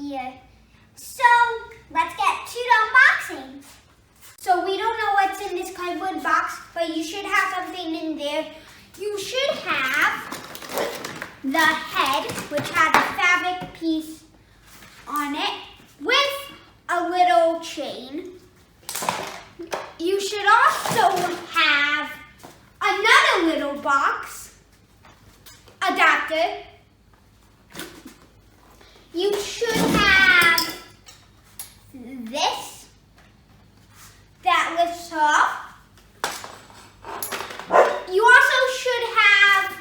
ear. So let's get to the unboxing. So we don't know what's in this cardboard box, but you should have something in there. You should have the head, which has a fabric piece on it with a little chain. You should also have another little box adapter. You should have this that lifts up. You also should have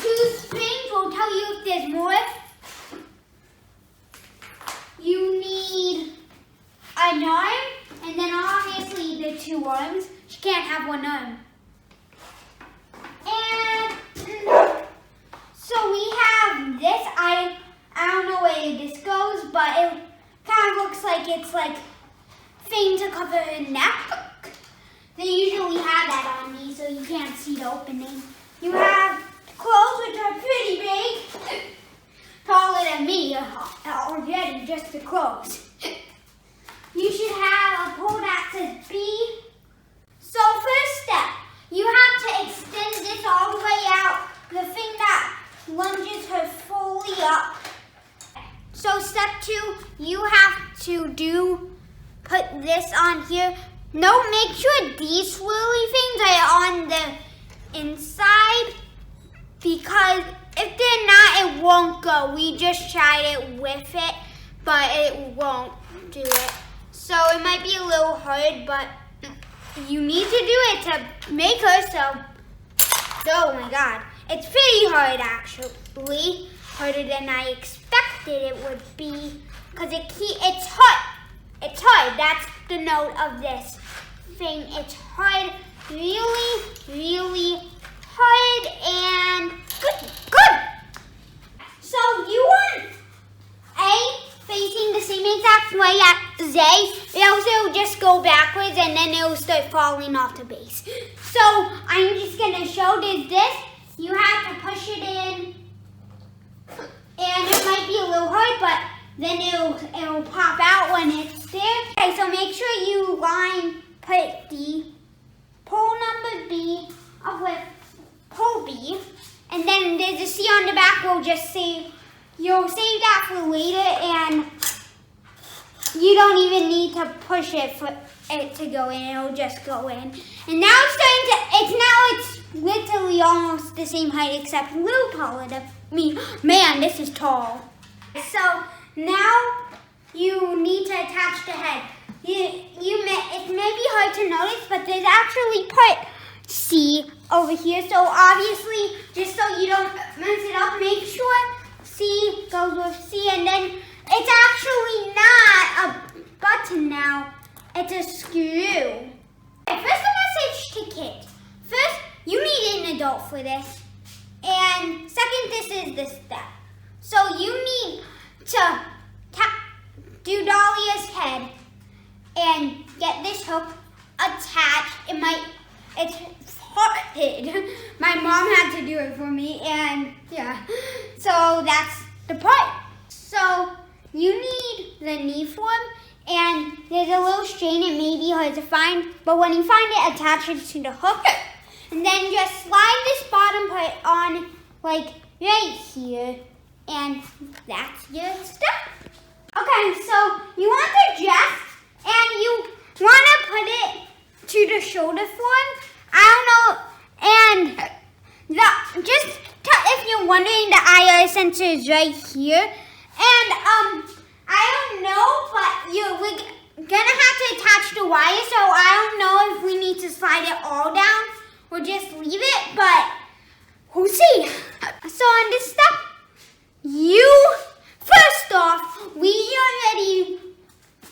two springs. We'll tell you if there's more. You need an arm, and then obviously the two arms. She can't have one arm. And so we have this. I don't know where this goes, but it kind of looks like it's like thing to cover her neck. They usually have that on me, so you can't see the opening. You have clothes, which are pretty big, taller than me already, just the clothes. You should have a pole that says B. So first step, you have to extend this all the way out, the thing that lunges her fully up. So step 2, you have to put this on here. No, make sure these swirly things are on the inside, because if they're not, it won't go. We just tried it with it, but it won't do it. So it might be a little hard, but you need to do it to make her so. Oh my God, it's pretty hard actually, harder than I expected it would be, because it's hard. It's hard. That's the note of this thing. It's hard, really, really hard, and good. So you want A facing the same exact way as A. It also just go backwards, and then it will start falling off the base. So I'm just gonna show this. You have to push it in, and it might be a little hard, but then it'll pop out when it's there. Okay, so make sure you put the pole number B up with pole B, and then there's a C on the back. You'll save that for later, and you don't even need to push it for it to go in. It'll just go in. And now it's literally almost the same height, except a little taller than me. Man, this is tall. So now you need to attach the head. It may be hard to notice, but there's actually part C over here. So obviously, just so you don't mess it up, make sure C goes with C, and then it's actually not a button now, it's a screw. Okay, first a message to kids. First, you need an adult for this. And second, this is the step. So you need to do Dahlia's head and get this hook attached. It's hard. My mom had to do it for me, and yeah. So that's the part. So you need the knee form, and there's a little strain. It may be hard to find, but when you find it, attach it to the hook, and then just slide this bottom part on, like right here, and that's your step. Okay, so you want the dress, and you want to put it to the shoulder form. I don't know, and if you're wondering, the IR sensor is right here, and I don't know, but we're gonna have to attach the wire, so I don't know if we need to slide it all down or just leave it, but we'll see. So on this step, first off, we already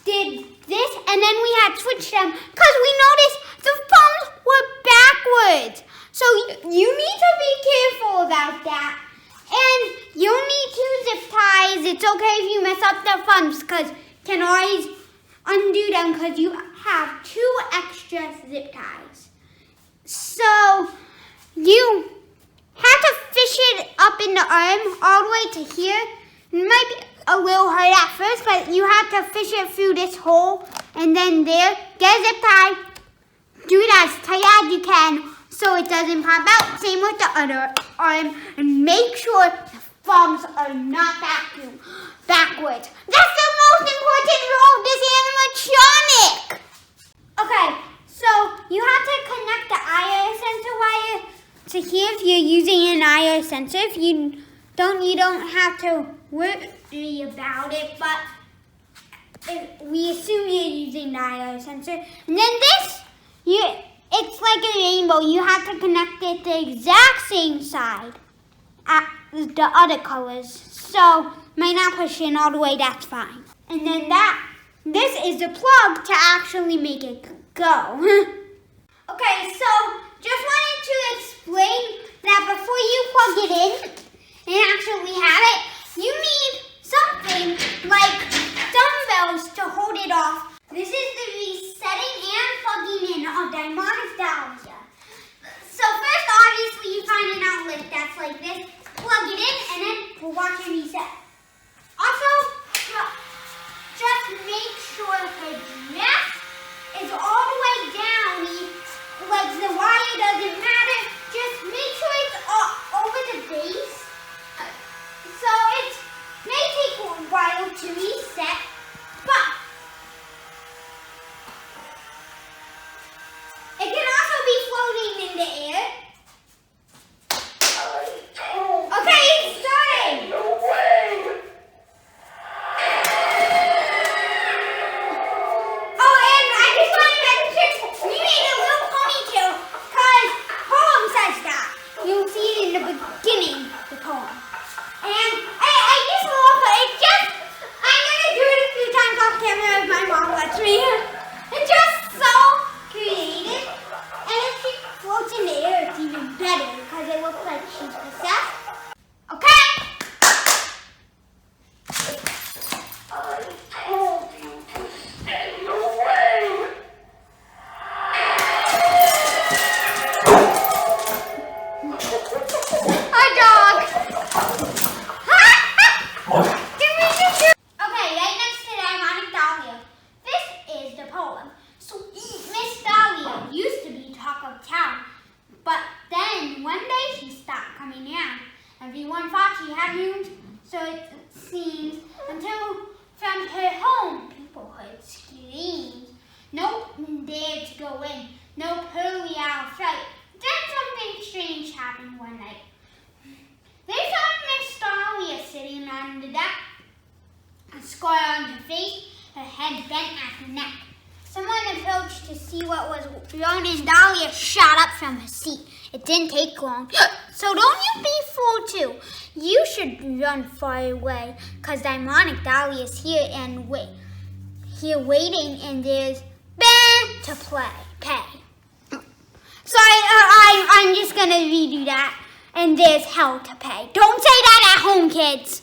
did this, and then we had switched them because we noticed the thumbs were backwards. So you need to be careful about that. And you'll need 2 zip ties. It's okay if you mess up the thumbs, because you can always undo them because you have 2 extra zip ties. So you have to fish it up in the arm all the way to here. It might be a little hard at first, but you have to fish it through this hole, and then there, get a zip tie, do it as tight as you can so it doesn't pop out. Same with the other arm, and make sure the thumbs are not backwards. That's the most important rule of this animatronic. Okay, so you have to connect the IR sensor wire to here if you're using an IR sensor. If you don't have to worry about it, but we assume you're using the IR sensor. And then this, it's like a rainbow. You have to connect it the exact same side as the other colors. So might not push in all the way, that's fine. And then this is the plug to actually make it go. Okay, so just wanted to explain that before you plug it in and actually have it, you need something like dumbbells to hold it off. This is the resetting and plugging in of Dahlia. So first, obviously, you find an outlet that's like this, plug it in, and then we'll watch it reset. Also, just make sure the dress is all the way down, like the wire doesn't matter, just make sure it's over the base. So it may take a while to reset, but it can also be floating in the air. Okay, it's starting! No way! Oh, and I just want to mention, we made a little ponytail because poem says that. You'll see it in the beginning, the poem. And I just love it. I'm going to do it a few times off camera if my mom lets me. It's just so creative. And if she floats in the air, it's even better because it looks like she's possessed. Okay? I told you to stay away. Hi, dog. Okay, right next to the ironic Dahlia. This is the poem. So Miss Dahlia used to be talk of town, but then one day she stopped coming down. Everyone thought she had moved, so it seems, until from her home people heard screams. No one dared to go in, no pearly owl fright. Then something strange happened one night. They saw Miss Dahlia sitting on the deck, a scar on her face, her head bent at her neck. Someone approached to see what was wrong, and Dahlia shot up from her seat. It didn't take long. So don't you be fooled too. You should run far away, because the ironic Dahlia is here and waiting, and there's band to pay. So I'm just gonna redo that, and there's hell to pay. Don't say that at home, kids.